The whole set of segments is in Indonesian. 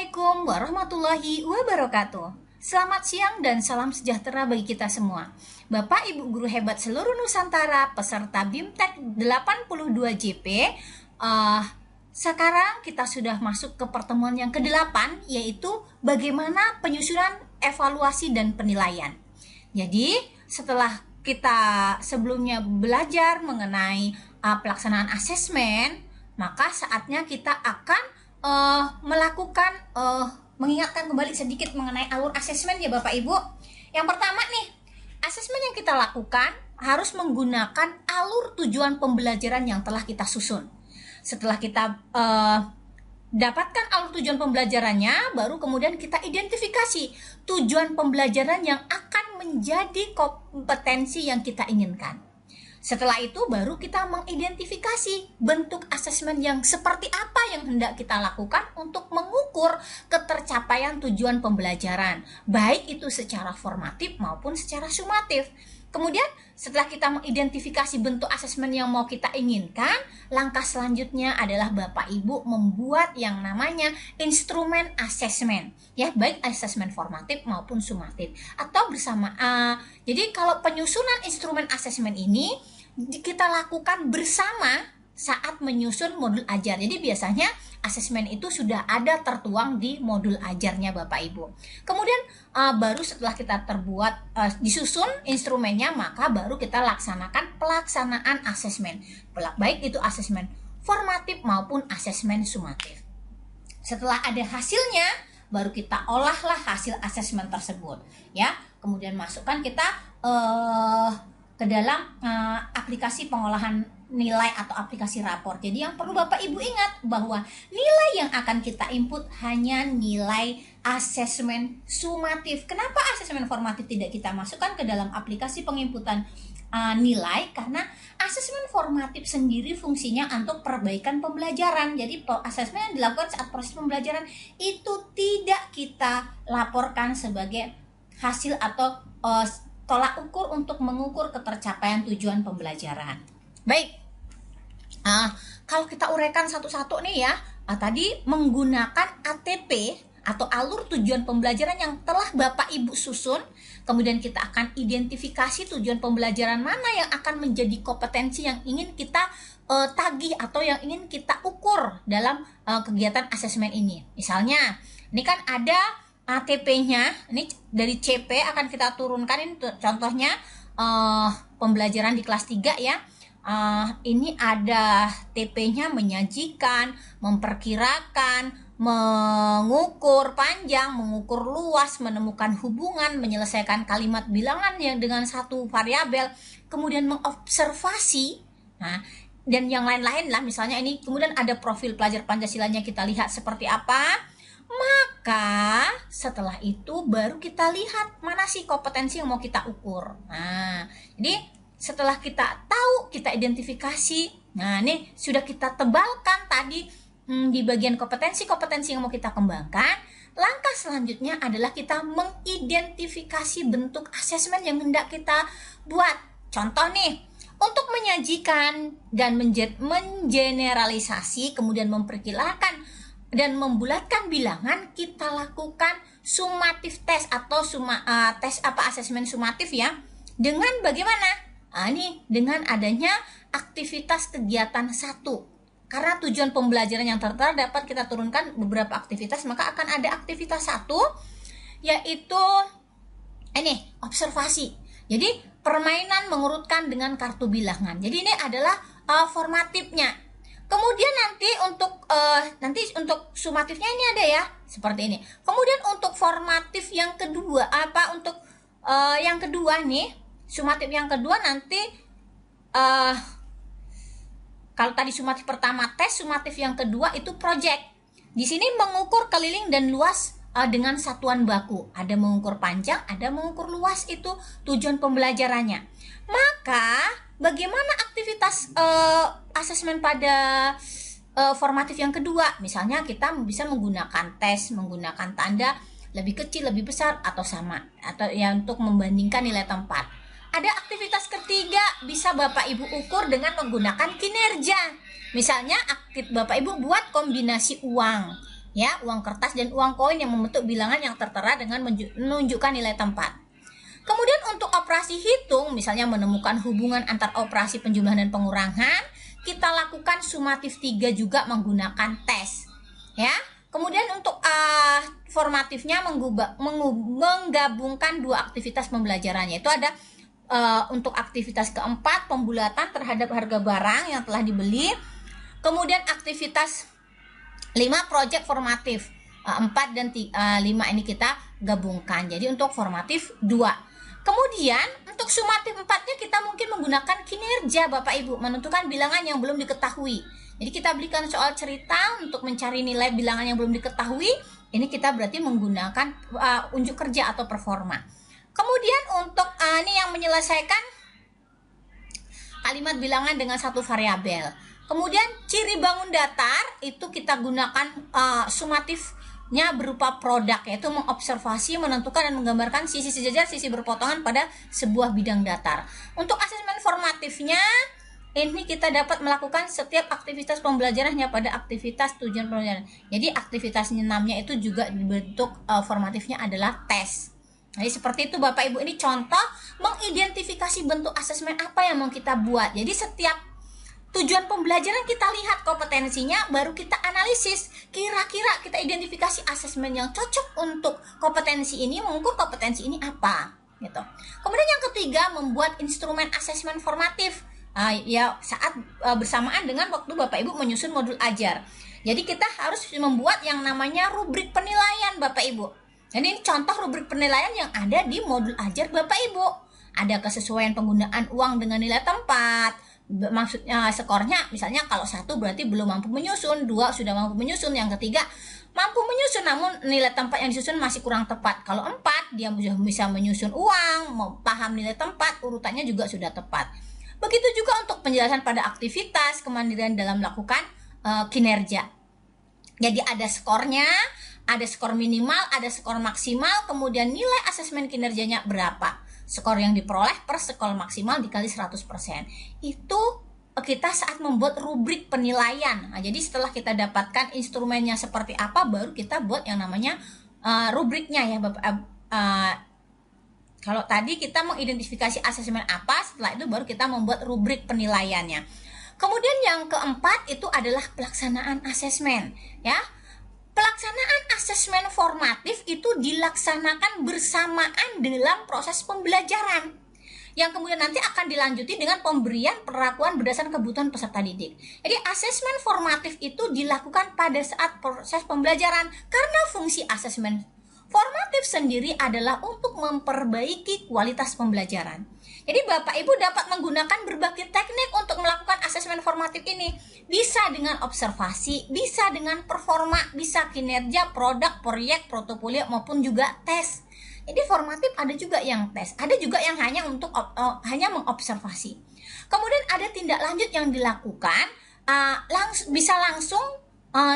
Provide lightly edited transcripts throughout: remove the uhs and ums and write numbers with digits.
Assalamualaikum warahmatullahi wabarakatuh. Selamat siang dan salam sejahtera bagi kita semua. Bapak Ibu guru hebat seluruh Nusantara, peserta BIMTEK 82 JP. Sekarang kita sudah masuk ke pertemuan yang ke-8, yaitu bagaimana penyusunan evaluasi dan penilaian. Jadi setelah kita sebelumnya belajar mengenai pelaksanaan asesmen, maka saatnya kita akan mengingatkan kembali sedikit mengenai alur asesmen ya Bapak Ibu. Yang pertama nih, asesmen yang kita lakukan harus menggunakan alur tujuan pembelajaran yang telah kita susun. Setelah kita dapatkan alur tujuan pembelajarannya, baru kemudian kita identifikasi tujuan pembelajaran yang akan menjadi kompetensi yang kita inginkan. Setelah itu baru kita mengidentifikasi bentuk asesmen yang seperti apa yang hendak kita lakukan untuk mengukur ketercapaian tujuan pembelajaran, baik itu secara formatif maupun secara sumatif. Kemudian setelah kita mengidentifikasi bentuk asesmen yang mau kita inginkan, langkah selanjutnya adalah Bapak Ibu membuat yang namanya instrumen asesmen, ya, baik asesmen formatif maupun sumatif atau bersamaan. Jadi kalau penyusunan instrumen asesmen ini kita lakukan bersama saat menyusun modul ajar. Jadi biasanya asesmen itu sudah ada tertuang di modul ajarnya Bapak Ibu. Kemudian baru setelah kita disusun instrumennya, maka baru kita laksanakan pelaksanaan asesmen, baik itu asesmen formatif maupun asesmen sumatif. Setelah ada hasilnya, baru kita olahlah hasil asesmen tersebut, ya. Kemudian masukkan kita ke dalam aplikasi pengolahan nilai atau aplikasi rapor. Jadi yang perlu Bapak Ibu ingat bahwa nilai yang akan kita input hanya nilai asesmen sumatif. Kenapa asesmen formatif tidak kita masukkan ke dalam aplikasi penginputan nilai? Karena asesmen formatif sendiri fungsinya untuk perbaikan pembelajaran. Jadi asesmen yang dilakukan saat proses pembelajaran itu tidak kita laporkan sebagai hasil atau tolak ukur untuk mengukur ketercapaian tujuan pembelajaran. Baik, kalau kita uraikan satu-satu nih ya, tadi menggunakan ATP atau alur tujuan pembelajaran yang telah Bapak Ibu susun, kemudian kita akan identifikasi tujuan pembelajaran mana yang akan menjadi kompetensi yang ingin kita tagih atau yang ingin kita ukur dalam kegiatan asesmen ini. Misalnya, ini kan ada ATP-nya, ini dari CP akan kita turunkan, ini contohnya pembelajaran di kelas 3 ya. Ini ada TP-nya menyajikan, memperkirakan, mengukur panjang, mengukur luas, menemukan hubungan, menyelesaikan kalimat bilangan yang dengan satu variabel, kemudian mengobservasi, dan yang lain-lain lah. Misalnya ini kemudian ada profil pelajar Pancasilanya, kita lihat seperti apa. Maka setelah itu baru kita lihat mana sih kompetensi yang mau kita ukur. Jadi setelah kita tahu, kita identifikasi, ini sudah kita tebalkan tadi di bagian kompetensi-kompetensi yang mau kita kembangkan. Langkah selanjutnya adalah kita mengidentifikasi bentuk asesmen yang hendak kita buat. Contoh nih, untuk menyajikan dan mengeneralisasi, kemudian memperkirakan dan membulatkan bilangan, kita lakukan sumatif tes atau asesmen sumatif ya. Dengan bagaimana? Ini dengan adanya aktivitas kegiatan 1. Karena tujuan pembelajaran yang tertera dapat kita turunkan beberapa aktivitas, maka akan ada aktivitas 1 yaitu ini observasi. Jadi permainan mengurutkan dengan kartu bilangan. Jadi ini adalah formatifnya. Kemudian nanti untuk sumatifnya ini ada ya, seperti ini. Kemudian untuk formatif yang kedua, yang kedua nih, sumatif yang kedua nanti kalau tadi sumatif pertama tes, sumatif yang kedua itu project. Di sini mengukur keliling dan luas dengan satuan baku. Ada mengukur panjang, ada mengukur luas, itu tujuan pembelajarannya. Maka bagaimana aktivitas asesmen pada formatif yang kedua? Misalnya kita bisa menggunakan tes, menggunakan tanda lebih kecil, lebih besar, atau sama, atau ya untuk membandingkan nilai tempat. Ada aktivitas ketiga, bisa Bapak Ibu ukur dengan menggunakan kinerja. Misalnya Bapak Ibu buat kombinasi uang. ya, uang kertas dan uang koin yang membentuk bilangan yang tertera dengan menunjukkan nilai tempat. Kemudian untuk operasi hitung, misalnya menemukan hubungan antar operasi penjumlahan dan pengurangan, kita lakukan sumatif 3 juga menggunakan tes. Ya. Kemudian untuk formatifnya menggabungkan 2 aktivitas pembelajarannya. Itu ada untuk aktivitas keempat, pembulatan terhadap harga barang yang telah dibeli. Kemudian aktivitas 5, project formatif. 4 dan 5 ini kita gabungkan. Jadi untuk formatif 2. Kemudian untuk sumatif 4-nya kita mungkin menggunakan kinerja Bapak Ibu, menentukan bilangan yang belum diketahui. Jadi kita berikan soal cerita untuk mencari nilai bilangan yang belum diketahui. Ini kita berarti menggunakan unjuk kerja atau performa. Kemudian untuk ini yang menyelesaikan kalimat bilangan dengan 1 variabel. Kemudian ciri bangun datar itu kita gunakan sumatifnya berupa produk, yaitu mengobservasi, menentukan dan menggambarkan sisi sejajar, sisi berpotongan pada sebuah bidang datar. Untuk asesmen formatifnya ini kita dapat melakukan setiap aktivitas pembelajarannya pada aktivitas tujuan pembelajaran. Jadi aktivitas 6-nya itu juga bentuk formatifnya adalah tes. Jadi seperti itu Bapak Ibu, ini contoh mengidentifikasi bentuk asesmen apa yang mau kita buat. Jadi setiap tujuan pembelajaran kita lihat kompetensinya, baru kita analisis. Kira-kira kita identifikasi asesmen yang cocok untuk kompetensi ini, mengukur kompetensi ini apa, gitu. Kemudian yang ketiga, membuat instrumen asesmen formatif. Ya saat bersamaan dengan waktu Bapak Ibu menyusun modul ajar. Jadi kita harus membuat yang namanya rubrik penilaian Bapak Ibu. Jadi ini contoh rubrik penilaian yang ada di modul ajar Bapak Ibu. Ada kesesuaian penggunaan uang dengan nilai tempat. Maksudnya skornya misalnya kalau 1 berarti belum mampu menyusun, 2 sudah mampu menyusun, yang ketiga mampu menyusun namun nilai tempat yang disusun masih kurang tepat. Kalau 4 dia sudah bisa menyusun uang, paham nilai tempat, urutannya juga sudah tepat. Begitu juga untuk penjelasan pada aktivitas, kemandirian dalam melakukan kinerja. Jadi ada skornya, ada skor minimal, ada skor maksimal, kemudian nilai asesmen kinerjanya berapa. Skor yang diperoleh per skor maksimal dikali 100%. Itu kita saat membuat rubrik penilaian. Nah, jadi setelah kita dapatkan instrumennya seperti apa, baru kita buat yang namanya rubriknya ya Bapak. Kalau tadi kita mengidentifikasi asesmen apa, setelah itu baru kita membuat rubrik penilaiannya. Kemudian yang keempat itu adalah pelaksanaan asesmen, ya. Pelaksanaan asesmen formatif itu dilaksanakan bersamaan dalam proses pembelajaran, yang kemudian nanti akan dilanjuti dengan pemberian perlakuan berdasarkan kebutuhan peserta didik. Jadi asesmen formatif itu dilakukan pada saat proses pembelajaran, karena fungsi asesmen formatif sendiri adalah untuk memperbaiki kualitas pembelajaran. Jadi Bapak Ibu dapat menggunakan berbagai teknik untuk melakukan asesmen formatif ini. Bisa dengan observasi, bisa dengan performa, bisa kinerja, produk, proyek, portofolio maupun juga tes. Jadi formatif ada juga yang tes, ada juga yang hanya untuk hanya mengobservasi. Kemudian ada tindak lanjut yang dilakukan bisa langsung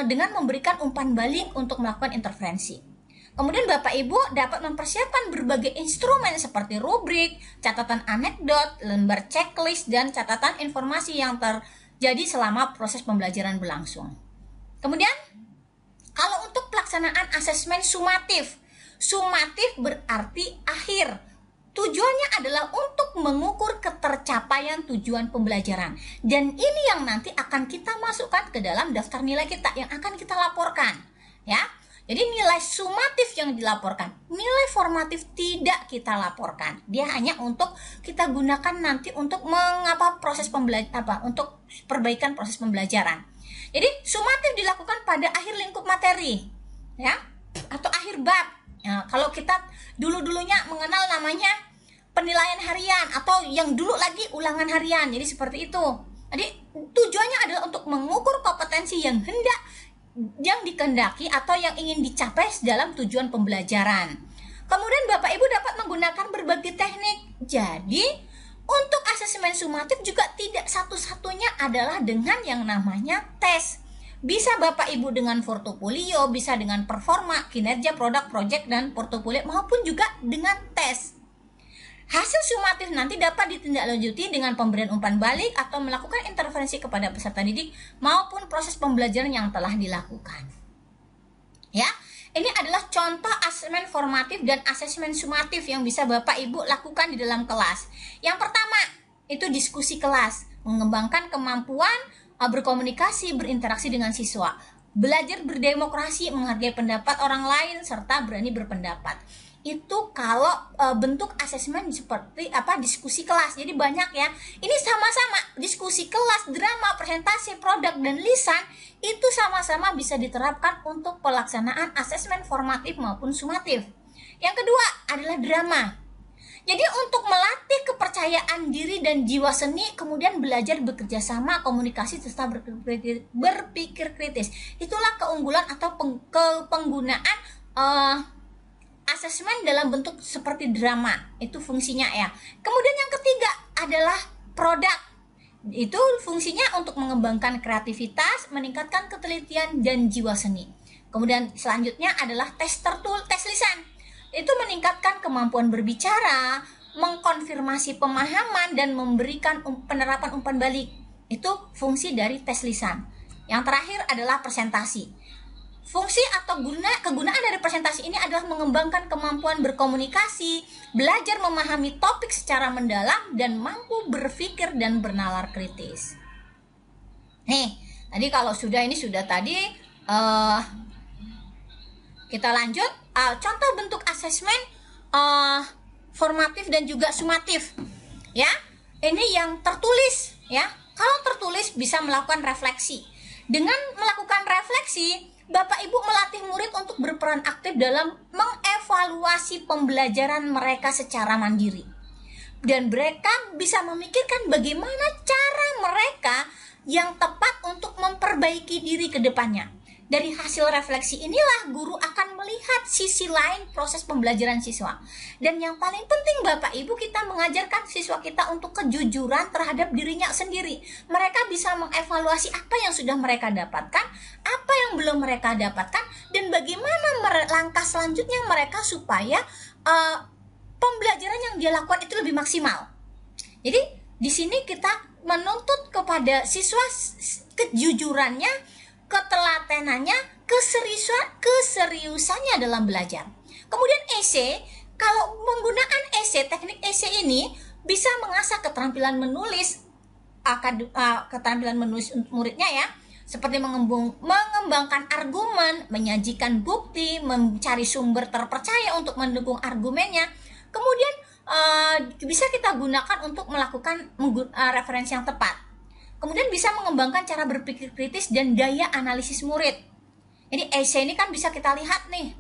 dengan memberikan umpan balik untuk melakukan intervensi. Kemudian Bapak Ibu dapat mempersiapkan berbagai instrumen seperti rubrik, catatan anekdot, lembar checklist, dan catatan informasi yang terjadi selama proses pembelajaran berlangsung. Kemudian, kalau untuk pelaksanaan asesmen sumatif, sumatif berarti akhir. Tujuannya adalah untuk mengukur ketercapaian tujuan pembelajaran. Dan ini yang nanti akan kita masukkan ke dalam daftar nilai kita yang akan kita laporkan, ya. Jadi nilai sumatif yang dilaporkan, nilai formatif tidak kita laporkan. Dia hanya untuk kita gunakan nanti untuk proses pembelajaran, untuk perbaikan proses pembelajaran. Jadi sumatif dilakukan pada akhir lingkup materi, ya, atau akhir bab. Nah, kalau kita dulunya mengenal namanya penilaian harian atau yang dulu lagi ulangan harian. Jadi seperti itu. Jadi tujuannya adalah untuk mengukur kompetensi yang dikehendaki atau yang ingin dicapai dalam tujuan pembelajaran. Kemudian Bapak Ibu dapat menggunakan berbagai teknik. Jadi untuk asesmen sumatif juga tidak satu-satunya adalah dengan yang namanya tes. Bisa Bapak Ibu dengan portofolio, bisa dengan performa, kinerja, produk, project, dan portofolio, maupun juga dengan tes. Hasil sumatif nanti dapat ditindaklanjuti dengan pemberian umpan balik atau melakukan intervensi kepada peserta didik maupun proses pembelajaran yang telah dilakukan. Ya, ini adalah contoh asesmen formatif dan asesmen sumatif yang bisa Bapak Ibu lakukan di dalam kelas. Yang pertama, itu diskusi kelas, mengembangkan kemampuan berkomunikasi, berinteraksi dengan siswa, belajar berdemokrasi, menghargai pendapat orang lain, serta berani berpendapat. Itu kalau bentuk asesmen seperti diskusi kelas. Jadi banyak ya. Ini sama-sama diskusi kelas, drama, presentasi, produk, dan lisan itu sama-sama bisa diterapkan untuk pelaksanaan asesmen formatif maupun sumatif. Yang kedua adalah drama. Jadi untuk melatih kepercayaan diri dan jiwa seni, kemudian belajar bekerja sama, komunikasi, serta berpikir kritis. Itulah keunggulan atau penggunaan asesmen dalam bentuk seperti drama. Itu fungsinya ya. Kemudian yang ketiga adalah produk. Itu fungsinya untuk mengembangkan kreativitas, meningkatkan ketelitian dan jiwa seni. Kemudian selanjutnya adalah tes lisan. Itu meningkatkan kemampuan berbicara, mengkonfirmasi pemahaman, dan memberikan penerapan umpan balik. Itu fungsi dari tes lisan. Yang terakhir adalah presentasi. Fungsi atau kegunaan dari presentasi ini adalah mengembangkan kemampuan berkomunikasi, belajar memahami topik secara mendalam, dan mampu berpikir dan bernalar kritis. Nih, tadi kalau sudah tadi kita lanjut contoh bentuk asesmen formatif dan juga sumatif. Ya, ini yang tertulis ya. Kalau tertulis bisa melakukan refleksi. Dengan melakukan refleksi, Bapak Ibu melatih murid untuk berperan aktif dalam mengevaluasi pembelajaran mereka secara mandiri. Dan mereka bisa memikirkan bagaimana cara mereka yang tepat untuk memperbaiki diri ke depannya. Dari hasil refleksi inilah guru akan melihat sisi lain proses pembelajaran siswa. Dan yang paling penting Bapak Ibu, kita mengajarkan siswa kita untuk kejujuran terhadap dirinya sendiri. Mereka bisa mengevaluasi apa yang sudah mereka dapatkan, apa yang belum mereka dapatkan, dan bagaimana langkah selanjutnya mereka supaya pembelajaran yang dia lakukan itu lebih maksimal. Jadi di sini kita menuntut kepada siswa kejujurannya, ketelatenannya, keseriusannya dalam belajar. Kemudian esai, kalau menggunakan esai, teknik esai ini bisa mengasah keterampilan menulis, keterampilan menulis muridnya ya, seperti mengembangkan argumen, menyajikan bukti, mencari sumber terpercaya untuk mendukung argumennya. Kemudian bisa kita gunakan untuk melakukan referensi yang tepat. Kemudian bisa mengembangkan cara berpikir kritis dan daya analisis murid. Jadi esai ini kan bisa kita lihat nih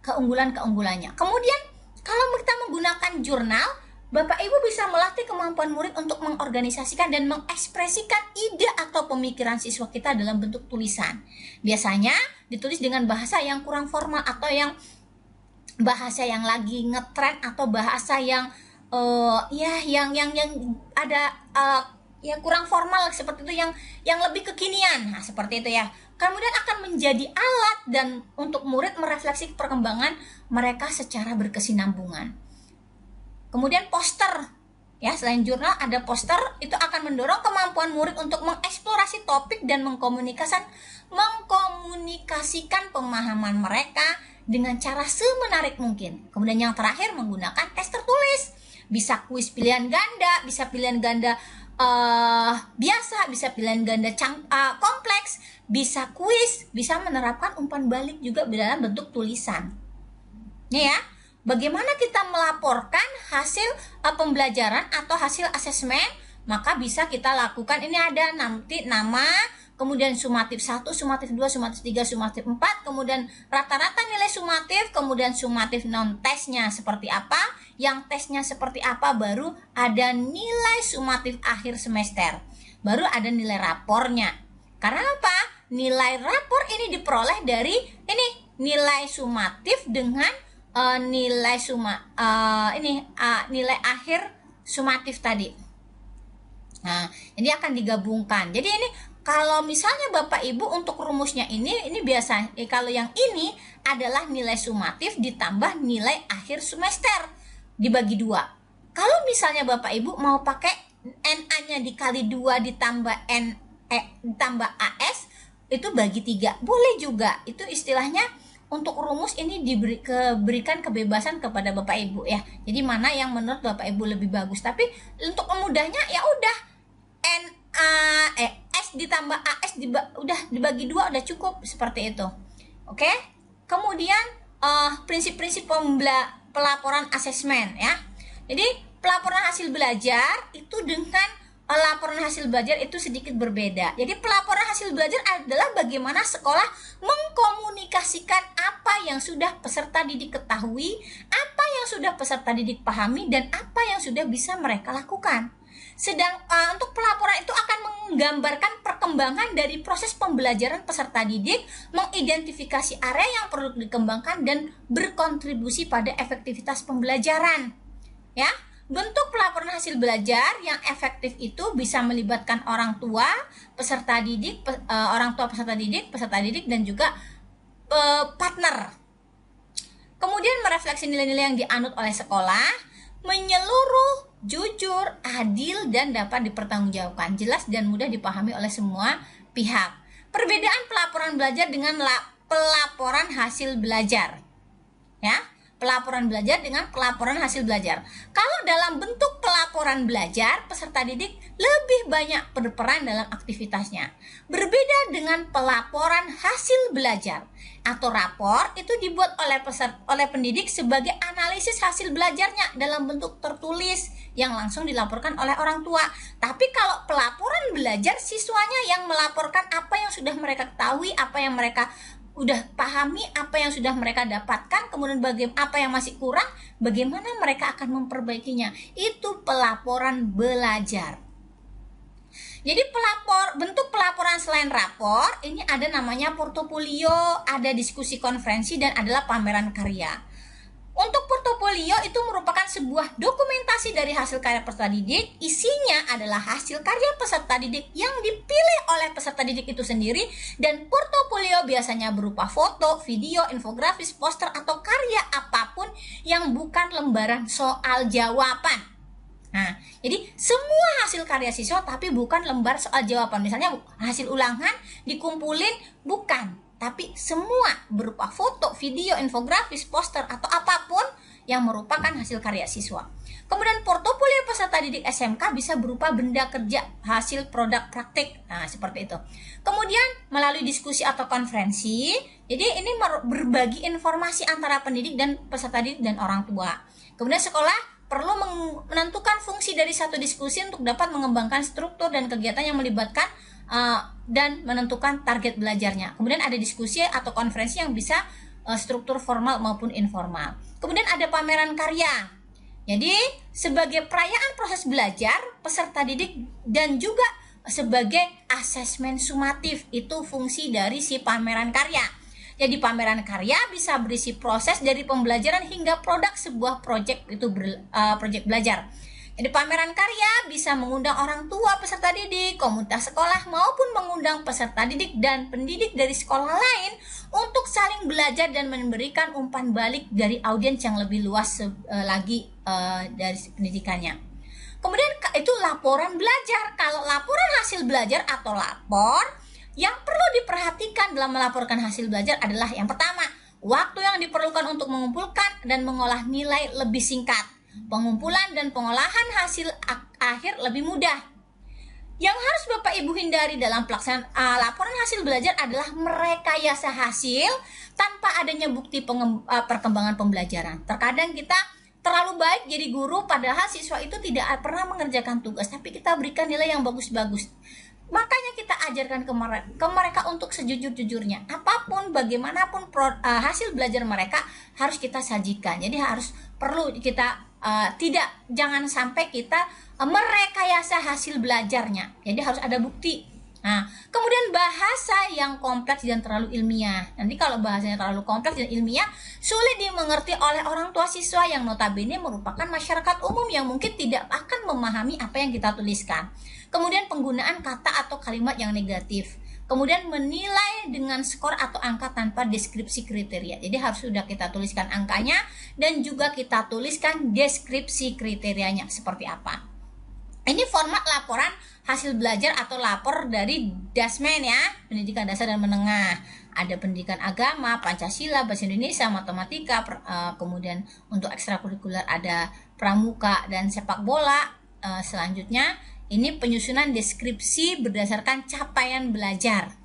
keunggulan-keunggulannya. Kemudian kalau kita menggunakan jurnal, Bapak Ibu bisa melatih kemampuan murid untuk mengorganisasikan dan mengekspresikan ide atau pemikiran siswa kita dalam bentuk tulisan. Biasanya ditulis dengan bahasa yang kurang formal atau yang bahasa yang lagi ngetren atau bahasa yang yang ada ya kurang formal seperti itu, yang lebih kekinian. Nah, seperti itu ya. Kemudian akan menjadi alat dan untuk murid merefleksi perkembangan mereka secara berkesinambungan. Kemudian poster ya, selain jurnal ada poster, itu akan mendorong kemampuan murid untuk mengeksplorasi topik dan mengkomunikasikan pemahaman mereka dengan cara semenarik mungkin. Kemudian yang terakhir menggunakan tes tertulis. Bisa kuis pilihan ganda, bisa pilihan ganda biasa, bisa pilihan ganda kompleks, bisa kuis, bisa menerapkan umpan balik juga dalam bentuk tulisan. Nih ya, bagaimana kita melaporkan hasil pembelajaran atau hasil asesmen? Maka bisa kita lakukan, ini ada nanti nama, kemudian sumatif 1, sumatif 2, sumatif 3, sumatif 4, kemudian rata-rata nilai sumatif, kemudian sumatif non tesnya seperti apa, yang tesnya seperti apa, baru ada nilai sumatif akhir semester, baru ada nilai rapornya. Karena apa? Nilai rapor ini diperoleh dari ini nilai sumatif dengan nilai nilai akhir sumatif tadi. Nah, ini akan digabungkan. Jadi ini kalau misalnya Bapak Ibu untuk rumusnya ini biasa kalau yang ini adalah nilai sumatif ditambah nilai akhir semester dibagi 2. Kalau misalnya Bapak Ibu mau pakai NA-nya dikali 2 ditambah ditambah AS, itu bagi 3. Boleh juga. Itu istilahnya untuk rumus ini diberikan kebebasan kepada Bapak Ibu ya. Jadi mana yang menurut Bapak Ibu lebih bagus. Tapi untuk mudahnya ya udah S ditambah AS udah dibagi 2 udah cukup seperti itu. Oke? Kemudian prinsip-prinsip pelaporan asesmen ya. Jadi pelaporan hasil belajar itu dengan laporan hasil belajar itu sedikit berbeda. Jadi pelaporan hasil belajar adalah bagaimana sekolah mengkomunikasikan apa yang sudah peserta didik ketahui, apa yang sudah peserta didik pahami, dan apa yang sudah bisa mereka lakukan. Sedang untuk pelaporan itu akan menggambarkan perkembangan dari proses pembelajaran peserta didik, mengidentifikasi area yang perlu dikembangkan, dan berkontribusi pada efektivitas pembelajaran. Ya. Bentuk pelaporan hasil belajar yang efektif itu bisa melibatkan orang tua, peserta didik, peserta didik dan juga partner. Kemudian merefleksi nilai-nilai yang dianut oleh sekolah, menyeluruh, jujur, adil, dan dapat dipertanggungjawabkan, jelas dan mudah dipahami oleh semua pihak. Perbedaan pelaporan belajar dengan pelaporan hasil belajar. Ya. Pelaporan belajar dengan pelaporan hasil belajar. Kalau dalam bentuk pelaporan belajar, peserta didik lebih banyak berperan dalam aktivitasnya. Berbeda dengan pelaporan hasil belajar atau rapor, itu dibuat oleh pendidik sebagai analisis hasil belajarnya dalam bentuk tertulis yang langsung dilaporkan oleh orang tua. Tapi kalau pelaporan belajar, siswanya yang melaporkan apa yang sudah mereka ketahui, apa yang mereka udah pahami, apa yang sudah mereka dapatkan, kemudian apa yang masih kurang, bagaimana mereka akan memperbaikinya. Itu pelaporan belajar. Jadi bentuk pelaporan selain rapor, ini ada namanya portofolio, ada diskusi konferensi, dan adalah pameran karya. Untuk portofolio itu merupakan sebuah dokumentasi dari hasil karya peserta didik. Isinya adalah hasil karya peserta didik yang dipilih oleh peserta didik itu sendiri, dan portofolio biasanya berupa foto, video, infografis, poster, atau karya apapun yang bukan lembaran soal jawaban. Nah, jadi semua hasil karya siswa tapi bukan lembar soal jawaban. Misalnya hasil ulangan dikumpulin, bukan. Tapi semua berupa foto, video, infografis, poster, atau apapun yang merupakan hasil karya siswa. Kemudian portofolio peserta didik SMK bisa berupa benda kerja, hasil produk praktik. Nah, seperti itu. Kemudian melalui diskusi atau konferensi, jadi ini berbagi informasi antara pendidik dan peserta didik dan orang tua. Kemudian sekolah perlu menentukan fungsi dari satu diskusi untuk dapat mengembangkan struktur dan kegiatan yang melibatkan dan menentukan target belajarnya. Kemudian ada diskusi atau konferensi yang bisa struktur formal maupun informal. Kemudian ada pameran karya. Jadi sebagai perayaan proses belajar peserta didik dan juga sebagai asesmen sumatif, itu fungsi dari si pameran karya. Jadi pameran karya bisa berisi proses dari pembelajaran hingga produk sebuah proyek, itu proyek belajar. Jadi pameran karya bisa mengundang orang tua peserta didik, komunitas sekolah, maupun mengundang peserta didik dan pendidik dari sekolah lain untuk saling belajar dan memberikan umpan balik dari audiens yang lebih luas lagi dari pendidikannya. Kemudian itu laporan belajar. Kalau laporan hasil belajar atau lapor, yang perlu diperhatikan dalam melaporkan hasil belajar adalah yang pertama, waktu yang diperlukan untuk mengumpulkan dan mengolah nilai lebih singkat. Pengumpulan dan pengolahan hasil akhir lebih mudah. Yang harus Bapak Ibu hindari dalam pelaksanaan laporan hasil belajar adalah merekayasa hasil tanpa adanya bukti perkembangan pembelajaran. Terkadang kita terlalu baik jadi guru, padahal siswa itu tidak pernah mengerjakan tugas, tapi kita berikan nilai yang bagus-bagus. Makanya kita ajarkan ke mereka untuk sejujur-jujurnya. Apapun, bagaimanapun hasil belajar mereka harus kita sajikan. Jadi perlu kita jangan sampai kita merekayasa hasil belajarnya. Jadi harus ada bukti. Nah, kemudian bahasa yang kompleks dan terlalu ilmiah. Nanti kalau bahasanya terlalu kompleks dan ilmiah, sulit dimengerti oleh orang tua siswa yang notabene merupakan masyarakat umum yang mungkin tidak akan memahami apa yang kita tuliskan. Kemudian penggunaan kata atau kalimat yang negatif. Kemudian menilai dengan skor atau angka tanpa deskripsi kriteria. Jadi harus sudah kita tuliskan angkanya dan juga kita tuliskan deskripsi kriterianya seperti apa. Ini format laporan hasil belajar atau lapor dari Dasmen ya, pendidikan dasar dan menengah. Ada pendidikan agama, Pancasila, bahasa Indonesia, matematika, kemudian untuk ekstrakurikuler ada pramuka dan sepak bola. Selanjutnya ini penyusunan deskripsi berdasarkan capaian belajar.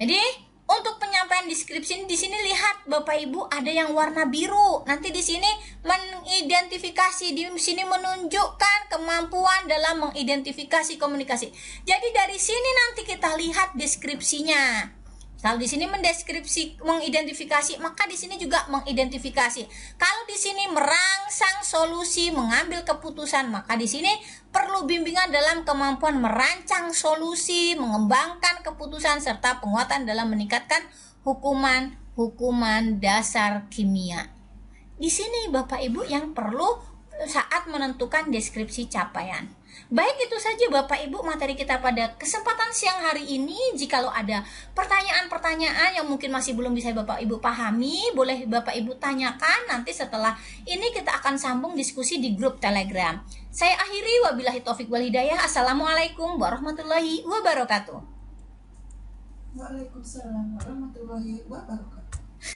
Jadi untuk penyampaian deskripsi di sini lihat Bapak Ibu ada yang warna biru. Nanti di sini mengidentifikasi, di sini menunjukkan kemampuan dalam mengidentifikasi komunikasi. Jadi dari sini nanti kita lihat deskripsinya. Kalau di sini mengidentifikasi, maka di sini juga mengidentifikasi. Kalau di sini merangsang solusi, mengambil keputusan, maka di sini perlu bimbingan dalam kemampuan merancang solusi, mengembangkan keputusan, serta penguatan dalam meningkatkan hukuman dasar kimia. Di sini Bapak Ibu yang perlu saat menentukan deskripsi capaian. Baik, itu saja Bapak Ibu materi kita pada kesempatan siang hari ini. Jikalau ada pertanyaan-pertanyaan yang mungkin masih belum bisa Bapak Ibu pahami, boleh Bapak Ibu tanyakan. Nanti setelah ini kita akan sambung diskusi di grup Telegram. Saya akhiri, wabillahi taufik wal hidayah. Assalamualaikum warahmatullahi wabarakatuh. Waalaikumsalam warahmatullahi wabarakatuh.